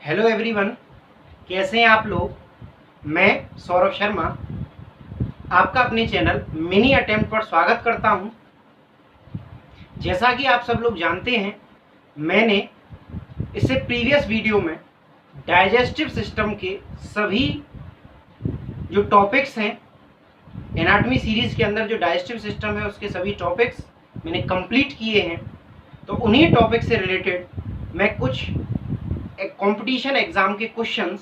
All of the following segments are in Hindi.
हेलो एवरीवन, कैसे हैं आप लोग। मैं सौरभ शर्मा आपका अपने चैनल मिनी अटेम्प्ट पर स्वागत करता हूं। जैसा कि आप सब लोग जानते हैं, मैंने इससे प्रीवियस वीडियो में डाइजेस्टिव सिस्टम के सभी जो टॉपिक्स हैं, एनाटॉमी सीरीज़ के अंदर जो डाइजेस्टिव सिस्टम है उसके सभी टॉपिक्स मैंने कंप्लीट किए हैं। तो उन्हीं टॉपिक से रिलेटेड मैं कुछ एक कंपटीशन एग्ज़ाम के क्वेश्चंस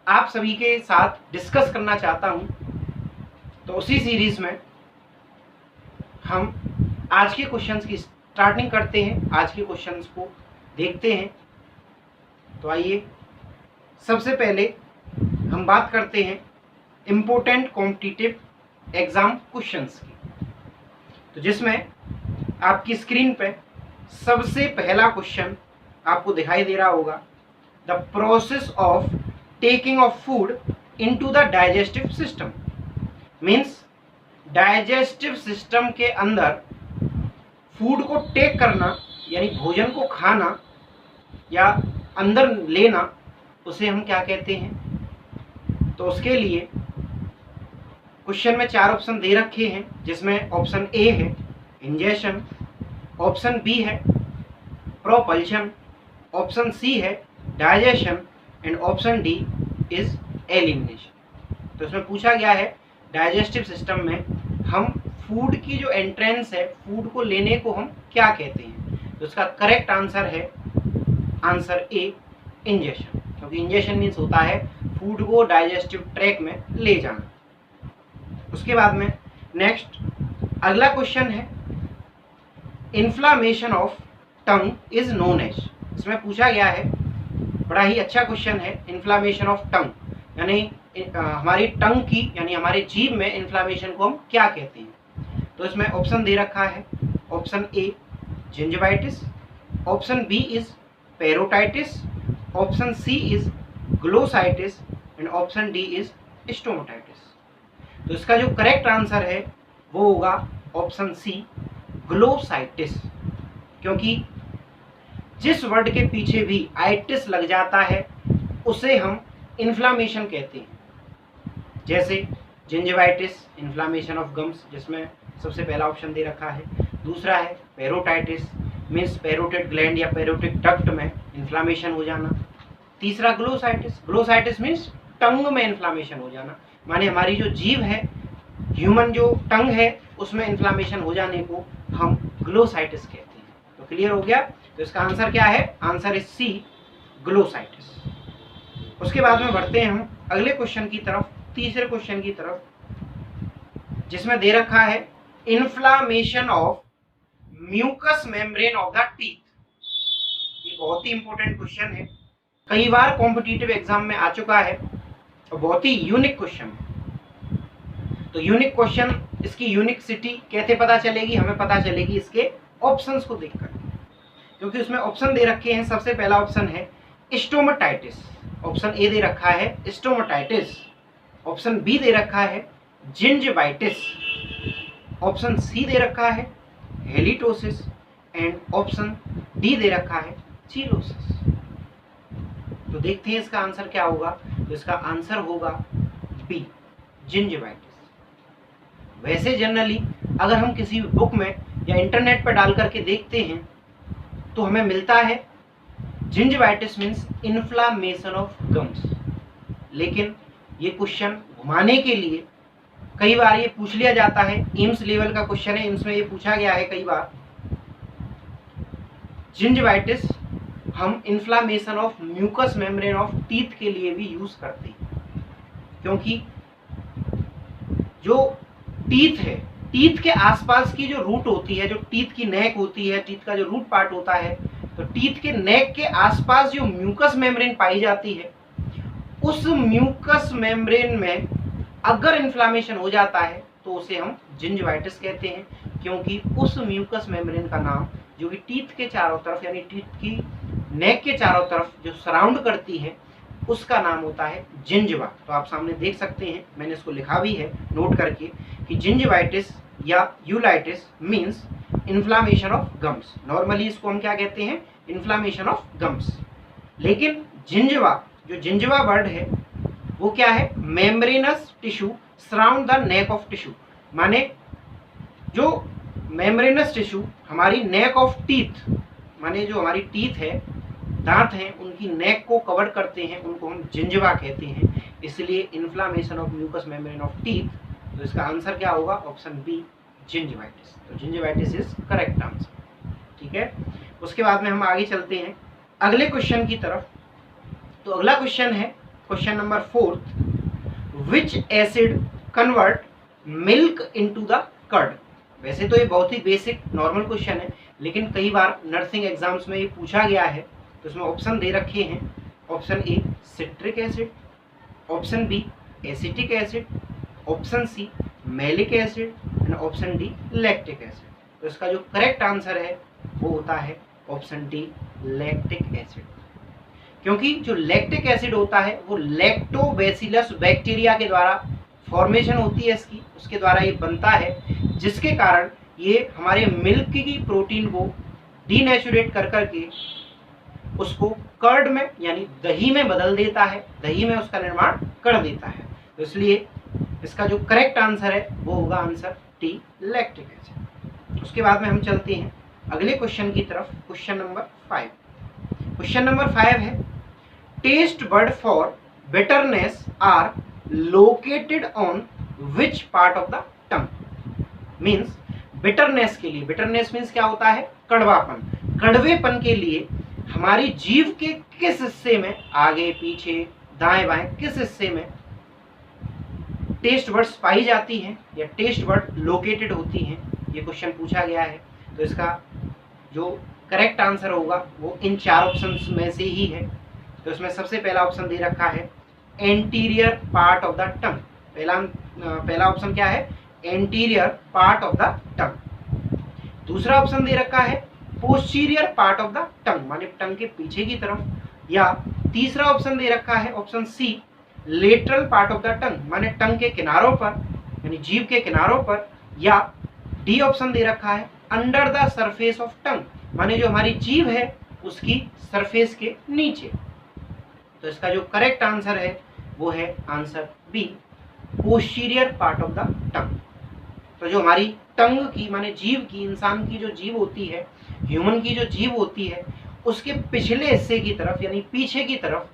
आप सभी के साथ डिस्कस करना चाहता हूं। तो उसी सीरीज़ में हम आज के क्वेश्चंस की स्टार्टिंग करते हैं, आज के क्वेश्चंस को देखते हैं। तो आइए सबसे पहले हम बात करते हैं इम्पोर्टेंट कॉम्पिटिटिव एग्ज़ाम क्वेश्चंस की। तो जिसमें आपकी स्क्रीन पे सबसे पहला क्वेश्चन आपको दिखाई दे रहा होगा, the process of taking of food into the digestive system. Means digestive system के अंदर फूड को टेक करना यानी भोजन को खाना या अंदर लेना, उसे हम क्या कहते हैं। तो उसके लिए क्वेश्चन में 4 ऑप्शन दे रखे हैं, जिसमें ऑप्शन ए है इंजेशन, ऑप्शन बी है प्रोपल्शन, ऑप्शन सी है digestion and option D is elimination. तो इसमें पूछा गया है डाइजेस्टिव सिस्टम में हम फूड की जो एंट्रेंस है, फूड को लेने को हम क्या कहते हैं। तो इसका करेक्ट आंसर है आंसर ए इंजेशन, क्योंकि इंजेशन मीन्स होता है फूड को डाइजेस्टिव ट्रैक में ले जाना। उसके बाद में नेक्स्ट अगला क्वेश्चन है inflammation of tongue is known as. इसमें पूछा गया है, बड़ा ही अच्छा क्वेश्चन है, इन्फ्लामेशन ऑफ टंग यानी हमारी टंग की यानी हमारे जीभ में इन्फ्लामेशन को हम क्या कहते हैं। तो इसमें ऑप्शन दे रखा है, option A gingivitis, option B is parotitis, option C is glossitis and option D is stomatitis. तो इसका जो करेक्ट आंसर है वो होगा ऑप्शन सी ग्लोसाइटिस, क्योंकि जिस वर्ड के पीछे भी आइटिस लग जाता है उसे हम इन्फ्लामेशन कहते हैं। जैसे जिंजिवाइटिस इन्फ्लामेशन ऑफ गम्स, जिसमें सबसे पहला ऑप्शन दे रखा है। दूसरा है पेरोटाइटिस, मीन्स पेरोटिड ग्लैंड या पेरोटिड डक्ट में इन्फ्लामेशन हो जाना। तीसरा ग्लोसाइटिस, ग्लोसाइटिस मीन्स टंग में इन्फ्लामेशन हो जाना, माने हमारी जो जीभ है, ह्यूमन जो टंग है, उसमें इन्फ्लामेशन हो जाने को हम ग्लोसाइटिस कहते हैं। तो क्लियर हो गया। तो इसका आंसर क्या है, आंसर इज सी ग्लोसाइटिस। उसके बाद में बढ़ते हैं हम अगले क्वेश्चन की तरफ, तीसरे क्वेश्चन की तरफ, जिसमें दे रखा है inflammation of mucous membrane of the teeth. ये बहुत ही इंपॉर्टेंट क्वेश्चन है, कई बार कॉम्पिटिटिव एग्जाम में आ चुका है और बहुत ही यूनिक क्वेश्चन है। तो यूनिक क्वेश्चन, इसकी यूनिकसिटी कैसे पता चलेगी, हमें पता चलेगी इसके ऑप्शंस को देखकर, क्योंकि उसमें ऑप्शन दे रखे हैं। सबसे पहला ऑप्शन है स्टोमाटाइटिस, ऑप्शन ए दे रखा है स्टोमाटाइटिस, ऑप्शन बी दे रखा है जिंजिवाइटिस, ऑप्शन सी दे रखा है हेलिटोसिस एंड ऑप्शन डी दे रखा है चीलोसिस। तो देखते हैं इसका आंसर क्या होगा। तो इसका आंसर होगा बी जिंजिवाइटिस। वैसे जनरली अगर हम किसी बुक में या इंटरनेट पर डाल करके देखते हैं तो हमें मिलता है gingivitis means inflammation of gums, लेकिन ये क्वेश्चन घुमाने के लिए कई बार ये पूछ लिया जाता है। एम्स लेवल का क्वेश्चन है, एम्स में ये पूछा गया है कई बार। जिंजिवाइटिस हम inflammation of mucous membrane of teeth के लिए भी यूज करते हैं, क्योंकि जो टीथ है, टीथ के आसपास की जो रूट होती है, जो टीथ की नेक होती है, टीथ का जो रूट पार्ट होता है, तो टीथ के नेक के आसपास जो म्यूकस मेम्ब्रेन पाई जाती है, उस म्यूकस मेम्ब्रेन में अगर इन्फ्लामेशन हो जाता है तो उसे हम जिंजिवाइटिस कहते हैं, क्योंकि उस म्यूकस मेम्ब्रेन का नाम जो कि टीथ के चारों तरफ यानी टीथ की नेक के चारों तरफ जो सराउंड करती है, उसका नाम होता है जिंजिवा। तो आप सामने देख सकते हैं, मैंने इसको लिखा भी है नोट करके कि जिंजिवाइटिस या ulitis means inflammation of gums. Normally इसको हम क्या कहते हैं, इन्फ्लामेशन ऑफ गम्स। लेकिन जिंजवा, जो जिंजवा वर्ड है वो क्या है, membranes tissue surround the neck of tissue, माने जो मेम्ब्रेनस टिश्यू हमारी नेक ऑफ टीथ, माने जो हमारी टीथ है, दांत हैं, उनकी नेक को कवर करते हैं, उनको हम जिंजवा कहते हैं। इसलिए inflammation of mucous membrane of teeth, तो इसका आंसर क्या होगा, ऑप्शन बी जिंजवाइटिस। तो जिंजवाइटिस इज करेक्ट आंसर। ठीक है, उसके बाद में हम आगे चलते हैं अगले क्वेश्चन की तरफ। तो अगला क्वेश्चन है question number 4, which acid convert milk into the curd. वैसे तो ये बहुत ही बेसिक नॉर्मल क्वेश्चन है, लेकिन कई बार नर्सिंग एग्जाम्स में ये पूछा गया है। तो इसमें ऑप्शन दे रखे हैं, option A citric acid, option B acetic acid, option C malic acid and option D lactic acid. तो इसका जो करेक्ट आंसर है वो होता है ऑप्शन डी लैक्टिक एसिड, क्योंकि जो लैक्टिक एसिड होता है वो लैक्टोबैसिलस बैक्टीरिया के द्वारा फॉर्मेशन होती है इसकी, उसके द्वारा ये बनता है, जिसके कारण ये हमारे मिल्क की प्रोटीन को डीनेचुरेट कर करके उसको कर्ड में यानी दही में बदल देता है, दही में उसका निर्माण कर देता है। तो इसलिए इसका जो करेक्ट आंसर है वो होगा आंसर डी लैक्टिक एसिड। उसके बाद में हम चलते हैं अगले क्वेश्चन की तरफ, क्वेश्चन नंबर 5। क्वेश्चन नंबर 5 है, taste bud for bitterness are located on which part of the tongue. Means bitterness के लिए, बिटरनेस मीन्स क्या होता है, कड़वापन, कड़वेपन के लिए हमारी जीभ के किस हिस्से में, आगे पीछे दाएं बाएं किस हिस्से में टेस्ट बड्स पाई जाती हैं या टेस्ट बड लोकेटेड होती हैं, ये क्वेश्चन पूछा गया है। तो इसका जो करेक्ट आंसर होगा वो इन 4 ऑप्शंस में से ही है। तो इसमें सबसे पहला ऑप्शन दे रखा है एंटीरियर पार्ट ऑफ द टंग। पहला ऑप्शन क्या है, एंटीरियर पार्ट ऑफ द टंग। दूसरा ऑप्शन दे रखा है posterior part of the tongue, माने टंग के पीछे की तरफ, या तीसरा ऑप्शन दे रखा है option C lateral part of the tongue, माने टंग के किनारों पर यानी जीभ के किनारों पर, या डी ऑप्शन दे रखा है under the surface of tongue, माने जो हमारी जीभ है उसकी सरफेस के नीचे। तो इसका जो करेक्ट आंसर है वो है answer B posterior part of the tongue. तो जो हमारी टंग की माने जीभ की, इंसान की जो जीभ होती है, ह्यूमन की जो जीभ होती है, उसके पिछले हिस्से की तरफ यानी पीछे की तरफ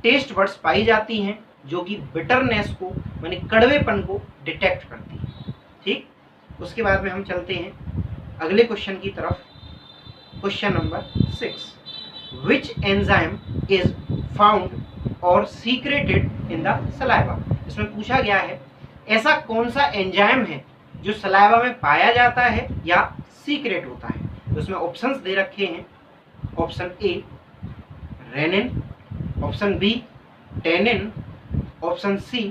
टेस्ट बड्स पाई जाती हैं, जो कि बिटरनेस को माने कड़वेपन को डिटेक्ट करती है। ठीक, उसके बाद में हम चलते हैं अगले क्वेश्चन की तरफ, question number 6, which enzyme is found और सीक्रेटेड इन द सलाइवा। इसमें पूछा गया है ऐसा कौन सा एंजाइम है जो सलाइवा में पाया जाता है या सीक्रेट होता है। तो इसमें ऑप्शंस दे रखे हैं, option A renin, option B tannin, option C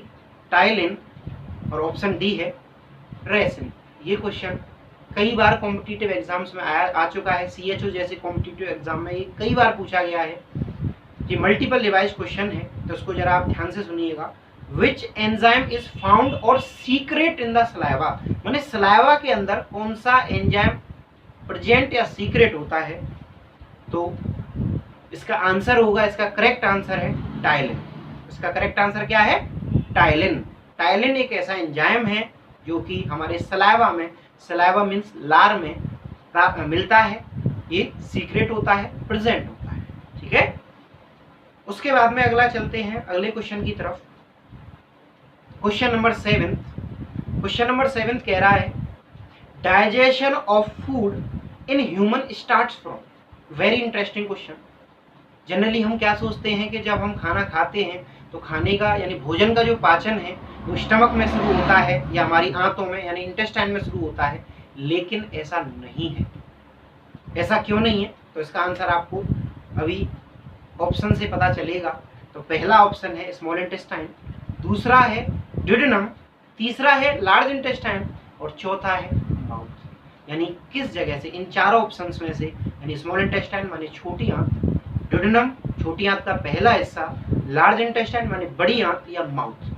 ptyalin और ऑप्शन डी है रेसिन। ये क्वेश्चन कई बार कॉम्पिटिटिव एग्जाम्स में आ चुका है, सीएचओ जैसे कॉम्पिटिटिव एग्जाम में ये कई बार पूछा गया है। ये मल्टीपल डिवाइस क्वेश्चन है, तो इसको जरा आप ध्यान से सुनिएगा। विच एंजाइम इज फाउंड और सीक्रेट इन द सलाइवा, माने सलाइवा के अंदर कौन सा एंजाइम प्रेजेंट या सीक्रेट होता है। तो इसका आंसर होगा, इसका करेक्ट आंसर है टाइलिन। इसका करेक्ट आंसर क्या है, टाइलिन। टाइलिन एक ऐसा एंजाइम है जो कि हमारे सलाइवा में, सलाइवा मीन्स लार में मिलता है, ये सीक्रेट होता है, प्रेजेंट होता है। ठीक है, उसके बाद में अगला चलते हैं अगले क्वेश्चन की तरफ, क्वेश्चन नंबर 7। क्वेश्चन नंबर 7 कह रहा है digestion of food in human starts from. Very interesting question. Generally हम क्या सोचते हैं कि जब हम खाना खाते हैं तो खाने का यानी भोजन का जो पाचन है वो स्टमक में शुरू होता है या हमारी आंतों में यानी इंटेस्टाइन में शुरू होता है, लेकिन ऐसा नहीं है। ऐसा क्यों नहीं है, तो इसका आंसर आपको अभी ऑप्शन से पता चलेगा। तो पहला ऑप्शन है स्मॉल इंटेस्टाइन, दूसरा है ड्यूडेनम, तीसरा है लार्ज इंटेस्टाइन और चौथा है माउथ। यानी किस जगह से, इन चारों ऑप्शंस में से, यानी स्मॉल इंटेस्टाइन माने छोटी आंत, ड्यूडेनम छोटी आंत का पहला हिस्सा, लार्ज इंटेस्टाइन माने बड़ी आंत या माउथ,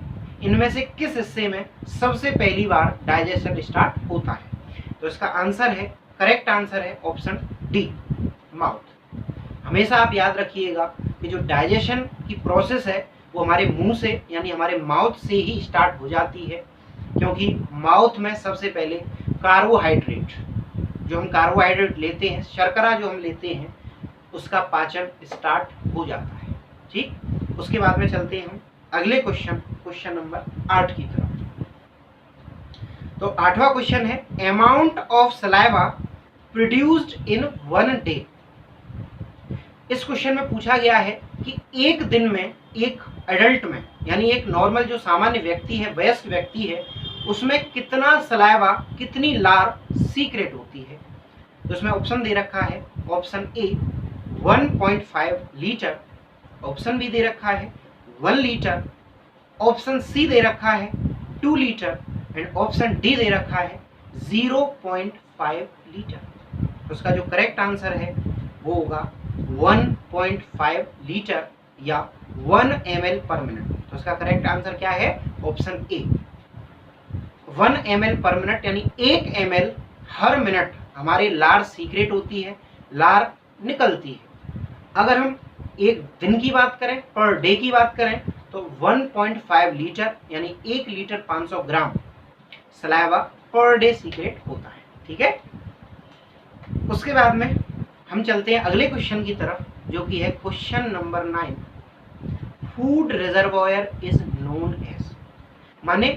इनमें से किस हिस्से में सबसे पहली बार डाइजेशन स्टार्ट होता है। तो इसका आंसर है, करेक्ट आंसर है ऑप्शन डी माउथ। हमेशा आप याद रखिएगा कि जो डाइजेशन की प्रोसेस है वो हमारे मुंह से यानी हमारे माउथ से ही स्टार्ट हो जाती है, क्योंकि माउथ में सबसे पहले कार्बोहाइड्रेट, जो हम कार्बोहाइड्रेट लेते हैं, शर्करा जो हम लेते हैं, उसका पाचन स्टार्ट हो जाता है। ठीक, उसके बाद में चलते हैं हम अगले क्वेश्चन नंबर 8 की तरफ। तो 8वां क्वेश्चन है amount of saliva produced in 1 day. इस क्वेश्चन में पूछा गया है कि एक दिन में एक एडल्ट में, यानी एक नॉर्मल जो सामान्य व्यक्ति है, वयस्क व्यक्ति है, उसमें कितना सलाइवा, कितनी लार सीक्रेट होती है। तो इसमें ऑप्शन दे रखा है, option A 1.5 litre, option B दे रखा है 1 लीटर, ऑप्शन सी दे रखा है 2 लीटर एंड ऑप्शन डी दे रखा है 0.5 लीटर। तो उसका जो करेक्ट आंसर है वो होगा 1.5 लीटर या 1 ml पर मिनट। तो उसका करेक्ट आंसर क्या है, ऑप्शन ए 1 ml पर मिनट, यानी 1 ml हर मिनट हमारे लार सीक्रेट होती है, लार निकलती है। अगर हम एक दिन की बात करें, पर डे की बात करें, तो 1.5 लीटर यानी 1 लीटर 500 ग्राम सलाइवा पर डे सीक्रेट होता है। ठीक है, उसके बाद में हम चलते हैं अगले क्वेश्चन की तरफ, जो कि है question number 9। Food reservoir is known as, माने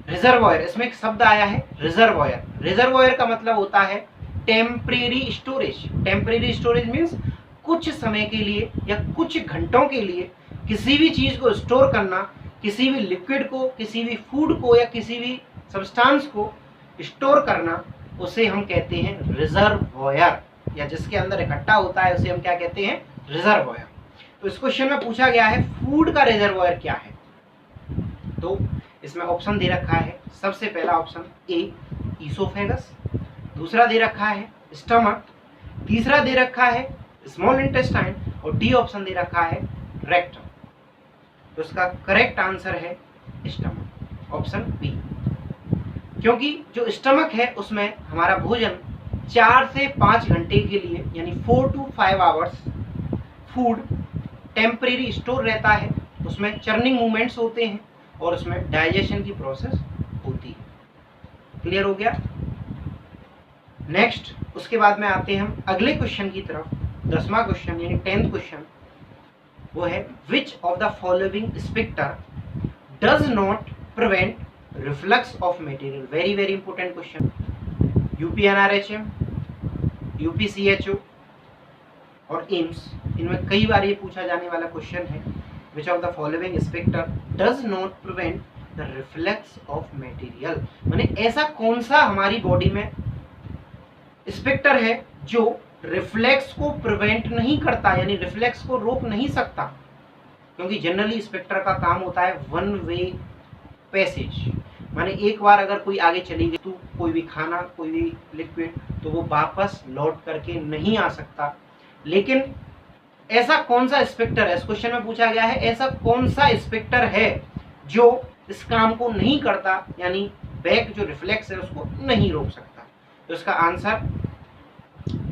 रिजर्वॉयर, इसमें एक शब्द आया है रिजर्वॉयर। रिजर्वॉयर का मतलब होता है temporary storage. Temporary storage means कुछ समय के लिए या कुछ घंटों के लिए किसी भी चीज को स्टोर करना, किसी भी लिक्विड को, किसी भी फूड को या किसी भी सब्सटेंस को स्टोर करना, उसे हम कहते हैं रिजर्वॉयर, या जिसके अंदर इकट्ठा होता है उसे हम क्या कहते हैं, रिजर्वॉयर। तो इस क्वेश्चन में पूछा गया है फूड का रिजर्वॉयर क्या है। तो इसमें ऑप्शन दे रखा है, सबसे पहला ऑप्शन ए ईसोफेगस, दूसरा दे रखा है स्टमक, तीसरा दे रखा है स्मॉल इंटेस्टाइन और डी ऑप्शन दे रखा है रेक्टम। तो इसका करेक्ट आंसर है स्टमक, ऑप्शन बी, क्योंकि जो स्टमक है उसमें हमारा भोजन 4 से 5 घंटे के लिए यानी 4 to 5 hours food temporary store रहता है, उसमें चर्निंग मूवमेंट्स होते हैं और उसमें डाइजेशन की प्रोसेस होती है। क्लियर हो गया। नेक्स्ट, उसके बाद में आते हैं हम अगले क्वेश्चन की तरफ। 10वां क्वेश्चन यानी 10th क्वेश्चन, वो है which of the following sphincter does not prevent reflux of material. Very very important question, UP NRHM, UP CHO और एम्स, इनमें कई बार ये पूछा जाने वाला क्वेश्चन है। Which of the following sphincter does not prevent the reflex of material, माने ऐसा कौन सा हमारी बॉडी में स्पेक्टर है जो रिफ्लेक्स को प्रिवेंट नहीं करता, यानी रिफ्लेक्स को रोक नहीं सकता। क्योंकि जनरली स्पेक्टर का काम होता है 1 वे पैसेज, माने एक बार अगर कोई आगे चली गई तो कोई भी खाना, कोई भी लिक्विड, तो वो वापस लौट करके नहीं आ सकता। लेकिन ऐसा कौन सा स्पेक्टर है, इस क्वेश्चन में पूछा गया है ऐसा कौन सा स्पेक्टर है जो इस काम को नहीं करता, यानी बैक जो रिफ्लेक्स है उसको नहीं रोक सकता। तो इसका आंसर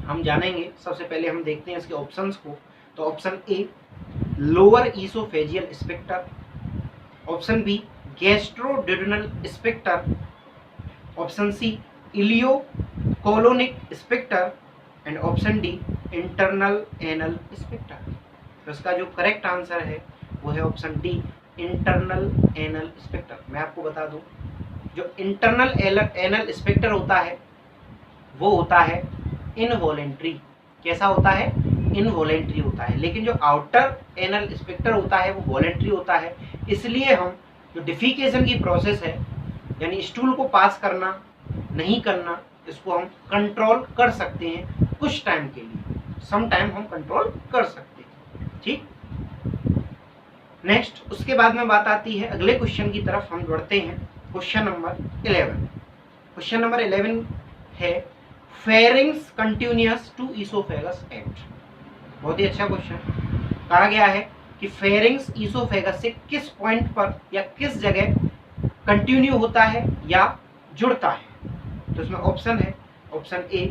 हम जानेंगे। सबसे पहले हम देखते हैं इसके ऑप्शंस को। तो option A lower oesophageal sphincter, option B gastroduodenal sphincter, option C ileocolonic sphincter and option D internal anal sphincter. तो इसका जो करेक्ट आंसर है वो है option D internal anal sphincter. मैं आपको बता दूं, जो इंटरनल एनल स्पेक्टर होता है वो होता है इनवॉलेंट्री। कैसा होता है, इनवॉलेंट्री होता है। लेकिन जो आउटर एनल स्पेक्टर होता है वो वॉलेंट्री होता है। इसलिए हम जो डिफिकेशन की प्रोसेस है, यानी स्टूल को पास करना नहीं करना, इसको हम कंट्रोल कर सकते हैं कुछ टाइम के लिए, सम टाइम हम कंट्रोल कर सकते हैं। ठीक, नेक्स्ट, उसके बाद में बात आती है अगले क्वेश्चन की तरफ हम बढ़ते हैं। Question number 11। क्वेश्चन नंबर 11 है pharynx continuous to oesophagus at. बहुत ही अच्छा क्वेश्चन। कहा गया है कि फेरिंग्स ईसोफेगस से किस पॉइंट पर या किस जगह कंटिन्यू होता है या जुड़ता है। तो इसमें ऑप्शन है, ऑप्शन ए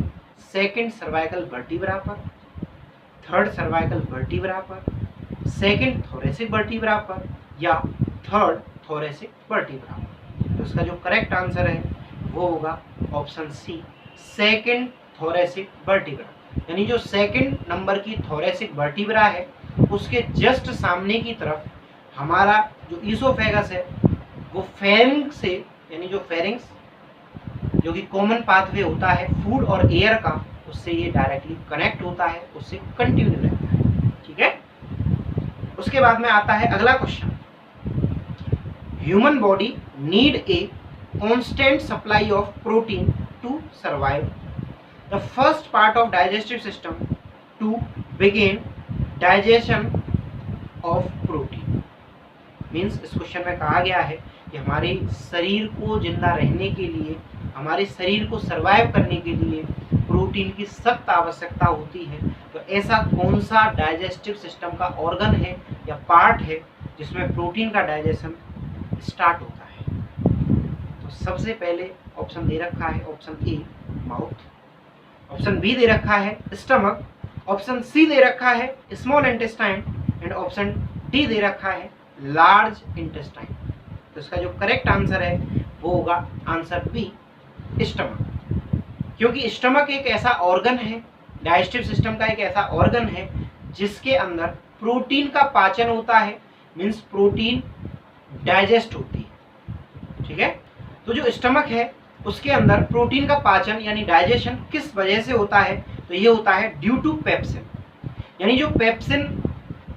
सेकंड सर्वाइकल वर्टिब्रा पर, थर्ड सर्वाइकल वर्टिब्रा पर, सेकंड थोरेसिक वर्टिब्रा पर, या थर्ड थोरेसिक वर्टिब्रा पर। तो इसका जो करेक्ट आंसर है वो होगा option C, second thoracic vertebra. यानी जो सेकंड नंबर की थोरेसिक वर्टिब्रा है उसके जस्ट सामने की तरफ हमारा जो ईसोफेगस है वो फेरिंग्स से, यानी जो फेरिंग्स जो कि कॉमन पाथवे होता है फूड और एयर का, उससे ये डायरेक्टली कनेक्ट होता है, उससे कंटिन्यू रहता है। ठीक है, उसके बाद में आता है अगला question, human body need a constant supply of protein to survive. The first part of digestive system to begin digestion of protein. Means इस क्वेश्चन में कहा गया है कि हमारे शरीर को जिंदा रहने के लिए, हमारे शरीर को सर्वाइव करने के लिए प्रोटीन की सख्त आवश्यकता होती है। तो ऐसा कौन सा डाइजेस्टिव सिस्टम का ऑर्गन है या पार्ट है जिसमें प्रोटीन का डाइजेशन स्टार्ट होता है? तो सबसे पहले ऑप्शन दे रखा है option A mouth, option B दे रखा है स्टमक, ऑप्शन सी दे रखा है small intestine and option D दे रखा है लार्ज इंटेस्टाइन। तो इसका जो करेक्ट आंसर है वो होगा आंसर बी, स्टमक। क्योंकि स्टमक एक ऐसा ऑर्गन है, डाइजेस्टिव सिस्टम का एक ऐसा ऑर्गन है जिसके अंदर प्रोटीन का पाचन होता है, मीन्स प्रोटीन डाइजेस्ट होती है। ठीक है, तो जो स्टमक है उसके अंदर प्रोटीन का पाचन यानी डाइजेशन किस वजह से होता है? तो ये होता है ड्यू टू पेप्सिन। यानी जो पेप्सिन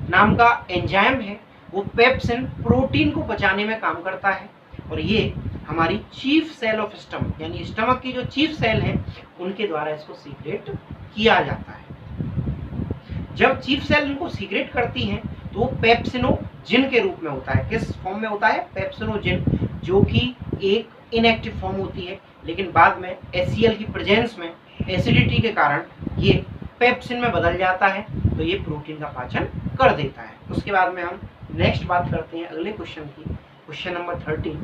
नाम का एंजाइम है वो पेप्सिन प्रोटीन को पचाने में काम करता है, और ये हमारी चीफ सेल ऑफ स्टमक यानी स्टमक की जो चीफ सेल है उनके द्वारा इसको सीक्रेट किया जाता है। जब चीफ सेल इनको सीक्रेट करती हैं तो वो पेप्सिनोजिन के रूप में होता है। किस फॉर्म में होता है? पेप्सिनोजिन, जो कि एक इनएक्टिव फॉर्म होती है, लेकिन बाद में HCl की प्रेजेंस में एसिडिटी के कारण ये पेप्सिन में बदल जाता है, तो ये प्रोटीन का पाचन कर देता है। उसके बाद में हम नेक्स्ट बात करते हैं अगले क्वेश्चन की, question number 13,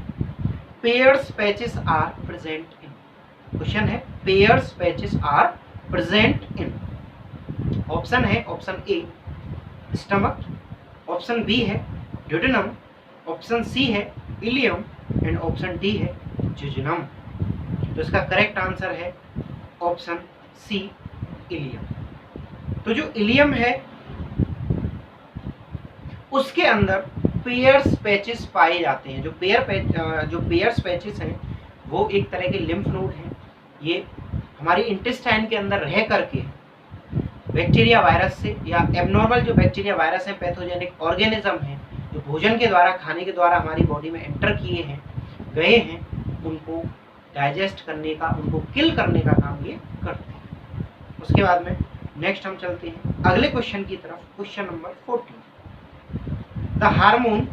Peyer's patches are present in. Question है Peyer's patches are present in. Option है option A stomach, option B है ड्यूडेनम, ऑप्शन सी है इलियम एंड ऑप्शन डी है जुजुनम। तो इसका करेक्ट आंसर है ऑप्शन सी, इलियम। तो जो इलियम है उसके अंदर पेयर्स पैचेस पाए जाते हैं। जो पेयर्स पैचेस हैं वो एक तरह के लिम्फ नोड हैं। ये हमारी इंटेस्टाइन के अंदर रह करके बैक्टीरिया वायरस से या एबनॉर्मल जो बैक्टीरिया वायरस है, पैथोजेनिक ऑर्गेनिज्म है जो भोजन के द्वारा, खाने के द्वारा हमारी बॉडी में एंटर किए हैं, गए हैं, उनको डाइजेस्ट करने का, उनको किल करने का काम ये करते हैं। उसके बाद में नेक्स्ट हम चलते हैं अगले क्वेश्चन की तरफ, question number 14। The hormone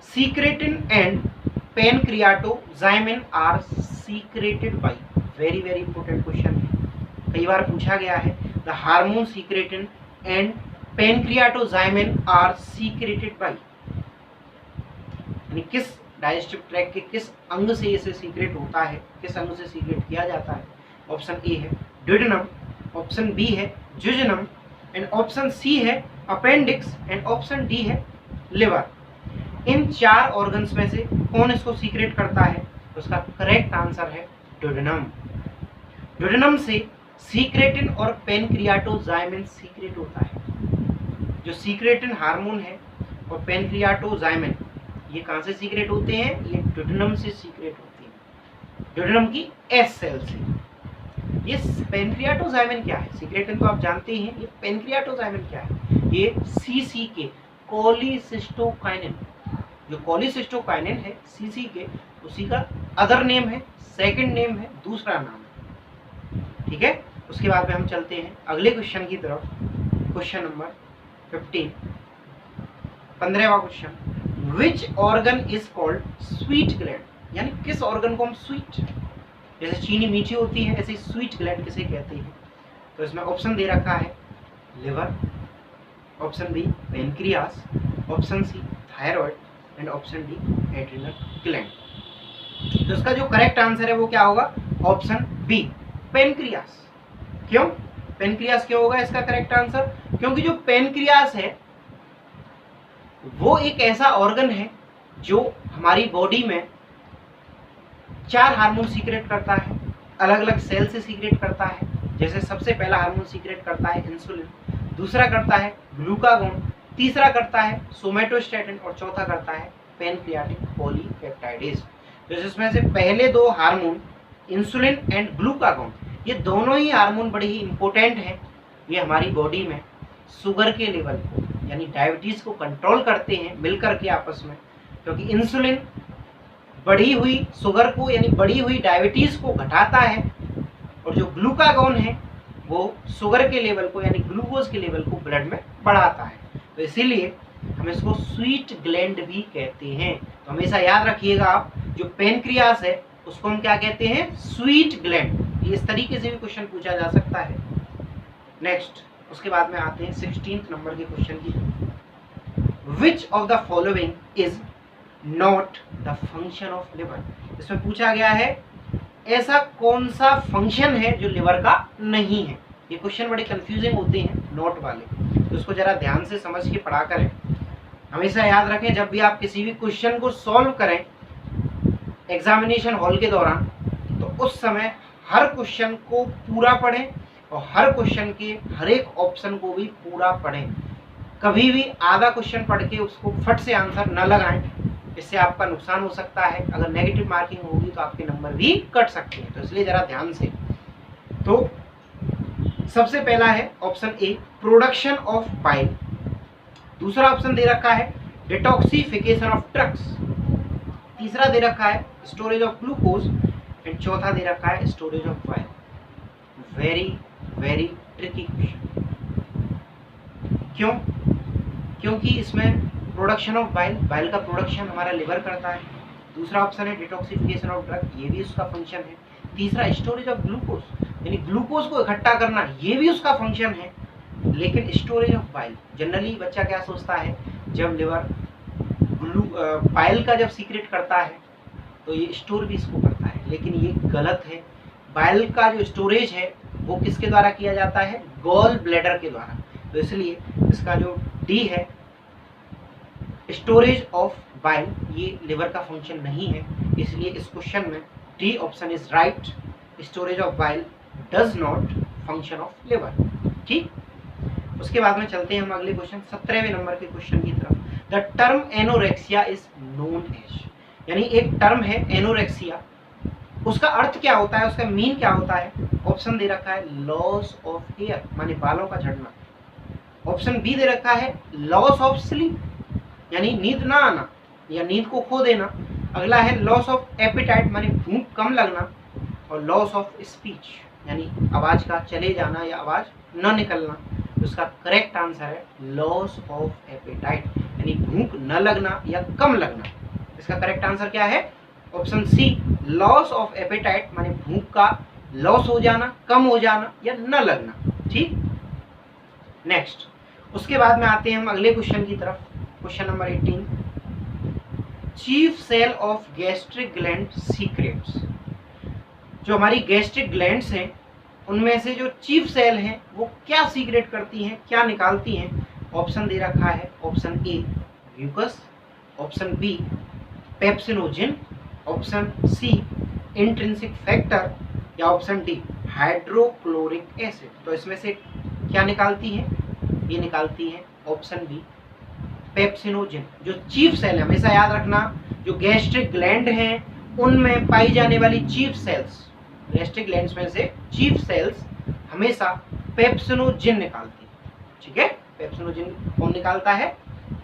secretin and pancreozymin are secreted by. Very very important question है, कई बार पूछा गया है। The hormone secretin and pancreozymin are secreted by, यानी किस डाइजेस्टिव ट्रैक्ट के किस अंग से इसे सीक्रेट होता है, किस अंग से सीक्रेट किया जाता है? ऑप्शन ए है ड्यूडेनम, ऑप्शन बी है जुजुनम एंड ऑप्शन सी है अपेंडिक्स एंड ऑप्शन डी है लिवर। इन चार ऑर्गन्स में से कौन इसको सीक्रेट करता है? तो उसका करेक्ट आंसर है ड्यूडेनम। ड्यूडेनम से सीक्रेटिन और पेनक्रियाटोजाइमिन सीक्रेट होता है। जो सीक्रेटिन हार्मोन है और पेनक्रियाटोजाइमिन ये कहाँ से सीक्रेट होते हैं? ये ड्यूडेनम से सीक्रेट होते हैं, ड्यूडेनम की एस सेल से। ये पेनक्रियाटोजाइमिन क्या है? सीक्रेटिन तो आप जानते ही हैं, ये पेनक्रियाटोजाइमिन क्या है? ये CCK कोलिसिस्टोकाइनिन, जो कोलिसिस्टोकाइनिन है CCK, उसी का अदर नेम है, सेकंड नेम है, दूसरा नाम है। ठीक है, उसके बाद में हम चलते हैं अगले क्वेश्चन की तरफ, क्वेश्चन नंबर 15, 15वां question. Which organ is called sweet gland? यानी किस ऑर्गन को हम स्वीट, जैसे चीनी मीठी होती है ऐसे स्वीट ग्लैंड किसे कहते हैं? तो इसमें ऑप्शन दे रखा है liver, option B pancreas, option C thyroid and option D adrenal gland. तो इसका जो करेक्ट आंसर है वो क्या होगा? Option B pancreas. क्यों पेनक्रियास क्यों होगा इसका करेक्ट आंसर? क्योंकि जो पेनक्रियास है वो एक ऐसा ऑर्गन है जो हमारी बॉडी में 4 हार्मोन सीक्रेट करता है, अलग अलग सेल से सीक्रेट करता है। जैसे सबसे पहला हार्मोन सीक्रेट करता है इंसुलिन, दूसरा करता है ग्लूकागोन, तीसरा करता है सोमेटोस्टेटिन और चौथा करता है पैनक्रियाटिक पॉलीपेप्टाइडेज। तो जिसमें से पहले 2 हार्मोन इंसुलिन एंड ग्लूकागोन, ये दोनों ही हार्मोन बड़े ही इंपॉर्टेंट हैं। ये हमारी बॉडी में शुगर के लेवल को यानी डायबिटीज को कंट्रोल करते हैं मिलकर के आपस में, क्योंकि इंसुलिन बढ़ी हुई शुगर को यानी बढ़ी हुई डायबिटीज को घटाता है और जो ग्लूकागोन है वो शुगर के लेवल को यानी ग्लूकोज के लेवल को ब्लड में बढ़ाता है। तो इसीलिए हम इसको स्वीट ग्लैंड भी कहते हैं। तो हमेशा याद रखिएगा आप, जो पेनक्रियास है उसको हम क्या कहते हैं? Sweet gland. ये इस तरीके से भी क्वेश्चन पूछा जा सकता है। नेक्स्ट, उसके बाद में आते हैं 16th नंबर के क्वेश्चन की। विच of the following is not the function of liver? इसमें पूछा गया है ऐसा कौन सा फंक्शन है जो लिवर का नहीं है। ये क्वेश्चन बड़े कंफ्यूजिंग होते हैं नोट वाले, तो उसको जरा ध्यान से समझ के पढ़ा करें। हमेशा याद रखें, जब भी आप किसी भी क्वेश्चन को सॉल्व करें एग्जामिनेशन हॉल के दौरान, तो उस समय हर क्वेश्चन को पूरा पढ़ें और हर क्वेश्चन के हर एक ऑप्शन को भी पूरा पढ़ें। कभी भी आधा क्वेश्चन पढ़ के उसको फट से आंसर न लगाएं, इससे आपका नुकसान हो सकता है। अगर नेगेटिव मार्किंग होगी तो आपके नंबर भी कट सकते हैं, तो इसलिए जरा ध्यान से। तो सबसे पहला है option A, production of bile. दूसरा ऑप्शन दे रखा है डिटॉक्सिफिकेशन ऑफ ड्रग्स। तीसरा दे रखा है स्टोरेज ऑफ ग्लूकोज एंड चौथा दे रखा है storage of bile. Very very tricky question. क्यों? क्योंकि इसमें प्रोडक्शन ऑफ बाइल, बाइल का प्रोडक्शन हमारा लिवर करता है। दूसरा ऑप्शन है डिटॉक्सिफिकेशन ऑफ ड्रग, ये भी उसका फंक्शन है। तीसरा स्टोरेज ऑफ ग्लूकोज, यानी ग्लूकोज को इकट्ठा करना, ये भी उसका फंक्शन है। लेकिन स्टोरेज ऑफ बाइल, जनरली बच्चा क्या सोचता है, जब लिवर बाइल का जब सीक्रेट करता है तो ये स्टोर भी इसको करता है, लेकिन ये गलत है। बाइल का जो स्टोरेज है वो किसके द्वारा किया जाता है? गॉल ब्लैडर के द्वारा। तो इसलिए इसका जो डी है स्टोरेज ऑफ बाइल, ये लिवर का फंक्शन नहीं है। इसलिए इस क्वेश्चन में D option is right, storage of bile does not function of liver. ठीक, उसके बाद में चलते हैं हम अगले क्वेश्चन 17वें नंबर के क्वेश्चन की तरफ। The term anorexia is known as, यानी एक टर्म है एनोरेक्सिया, उसका अर्थ क्या होता है, उसका मीन क्या होता है? ऑप्शन दे रखा है लॉस ऑफ हेयर, माने बालों का झड़ना। ऑप्शन बी दे रखा है लॉस ऑफ स्लीप, यानी नींद ना आना या नींद को खो देना। अगला है लॉस ऑफ एपेटाइट, माने भूख कम लगना। और लॉस ऑफ स्पीच, यानी आवाज का चले जाना या आवाज न निकलना। उसका करेक्ट आंसर है लॉस ऑफ एपेटाइट, यानी भूख न लगना या कम लगना। इसका करेक्ट आंसर क्या है? Option C, loss of appetite, माने भूख का लॉस हो जाना, कम हो जाना या न लगना। ठीक, नेक्स्ट, उसके बाद में आते हैं हम अगले क्वेश्चन की तरफ। Question number 18, chief cell of gastric gland secretes. जो हमारी गैस्ट्रिक ग्लैंड्स हैं उनमें से जो चीफ सेल हैं वो क्या सीक्रेट करती हैं, क्या निकालती हैं? ऑप्शन दे रखा है, option A mucus, option B pepsinogen, option C intrinsic factor या ऑप्शन डी हाइड्रोक्लोरिक एसिड। तो इसमें से क्या निकालती है? ये निकालती है ऑप्शन बी पेप्सिनोजिन। जो चीफ सेल है, हमेशा याद रखना, जो गैस्ट्रिक ग्लैंड हैं उनमें पाई जाने वाली चीफ सेल्स, गैस्ट्रिक ग्लैंड्स में से चीफ सेल्स हमेशा पेप्सिनोजिन निकालती है। ठीक है, पेप्सिनोजिन कौन निकालता है?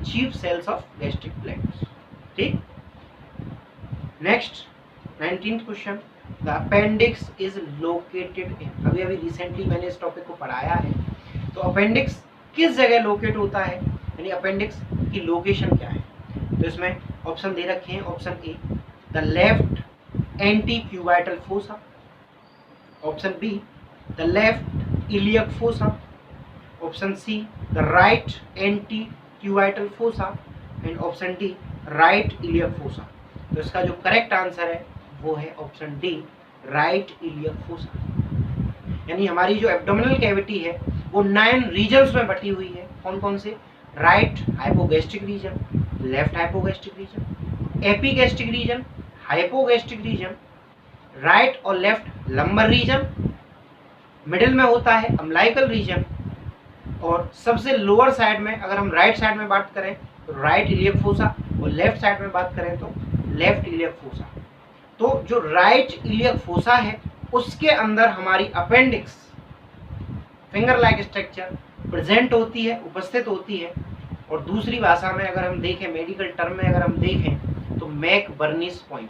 Chief cells of gastric glands. ठीक, next 19th question, the appendix is located in. अभी अभी रिसेंटली मैंने इस टॉपिक को पढ़ाया है। तो अपेंडिक्स किस जगह लोकेट होता है, यानी अपेंडिक्स की लोकेशन क्या है? तो इसमें ऑप्शन दे रखे हैं, option A the left anti cubital fossa, option be the left iliac fossa, option see the right anti cubital fossa and option D right iliac fossa. तो इसका जो करेक्ट आंसर है वो है option D right iliac fossa. यानी हमारी जो एब्डोमिनल कैविटी है वो 9 रीजन्स में बटी हुई है। कौन कौन से? Right hypogastric region, left hypogastric region, epigastric region, hypogastric region, right और लेफ्ट लंबर रीजन, मिडिल में होता है अम्लाइकल रीजन, और सबसे लोअर साइड में अगर हम राइट साइड में बात करें तो राइट इलियक फोसा, और लेफ्ट साइड में बात करें तो लेफ्ट इलियक फोसा। तो जो राइट इलियक फोसा है उसके अंदर हमारी appendix finger like structure present होती है, उपस्थित होती है। और दूसरी भाषा में अगर हम देखें, मेडिकल टर्म में अगर हम देखें तो मैकबर्नीस पॉइंट,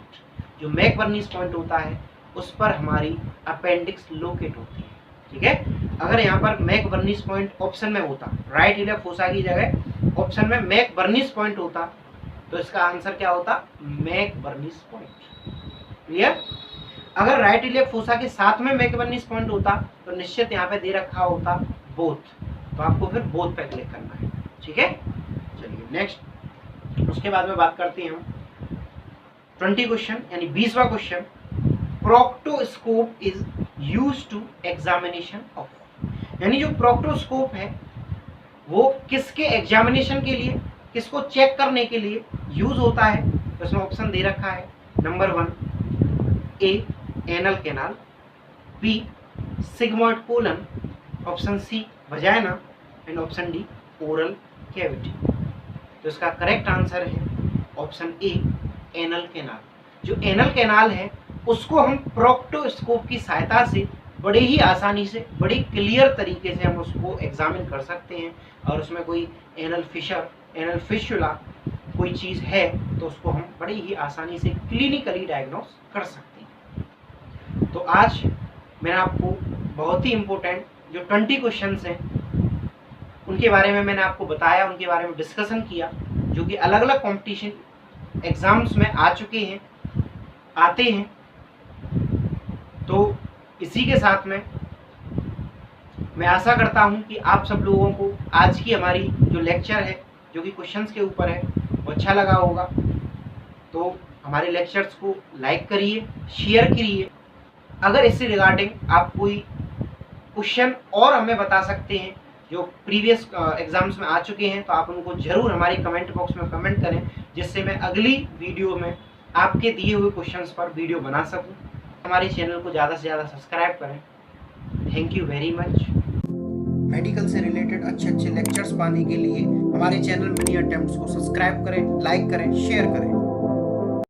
जो मैकबर्नीस पॉइंट होता है उस पर हमारी अपेंडिक्स लोकेट होती है। ठीक है, अगर यहाँ पर मैकबर्नीस पॉइंट ऑप्शन में होता, राइट इलियक फोसा की जगह ऑप्शन में मैकबर्नीस पॉइंट होता, तो इसका आंसर क्या होता? मैकबर्नीस पॉइंट। क्लियर? अगर राइट इलियक फोसा के साथ में मैकबर्नीस पॉइंट होता तो निश्चित यहाँ पे दे रखा होता बोथ, तो आपको फिर बोथ पे क्लिक करना है। ठीक है, चलिए नेक्स्ट। उसके बाद में बात करते हैं हम 20 क्वेश्चन, यानी 20वां question. Proctoscope is used to examination of, यानी जो प्रोक्टोस्कोप है वो किसके एग्जामिनेशन के लिए, किसको चेक करने के लिए यूज होता है? तो इसमें ऑप्शन दे रखा है। Number 1 A anal canal, B sigmoid colon, option C vagina, and option D oral cavity. तो इसका करेक्ट आंसर है ऑप्शन ए एनल कैनाल। जो एनल कैनाल है उसको हम प्रोक्टोस्कोप की सहायता से बड़े ही आसानी से, बड़ी क्लियर तरीके से हम उसको एग्जामिन कर सकते हैं, और उसमें कोई एनल फिशर, एनल फिशुला कोई चीज़ है तो उसको हम बड़ी ही आसानी से क्लिनिकली डायग्नोस कर सकते हैं। तो आज मैंने आपको बहुत ही इम्पोर्टेंट जो 20 क्वेश्चंस हैं उनके बारे में मैंने आपको बताया, उनके बारे में डिस्कशन किया, जो कि अलग अलग कॉम्पिटिशन एग्जाम्स में आ चुके हैं, आते हैं। तो इसी के साथ में मैं आशा करता हूं कि आप सब लोगों को आज की हमारी जो लेक्चर है, जो कि क्वेश्चंस के ऊपर है, वो अच्छा लगा होगा। तो हमारे लेक्चर्स को लाइक करिए, शेयर करिए। अगर इससे रिगार्डिंग आप कोई क्वेश्चन और हमें बता सकते हैं जो प्रीवियस एग्जाम्स में आ चुके हैं, तो आप उनको जरूर हमारे कमेंट बॉक्स में कमेंट करें, जिससे मैं अगली वीडियो में आपके दिए हुए क्वेश्चंस पर वीडियो बना सकूं। हमारे चैनल को ज़्यादा से ज़्यादा सब्सक्राइब करें। Thank you very much. Medical से रिलेटेड अच्छे अच्छे लेक्चर्स पाने के लिए हमारे चैनल मिनी अटेम्प्ट्स को सब्सक्राइब करें, लाइक करें, शेयर करें।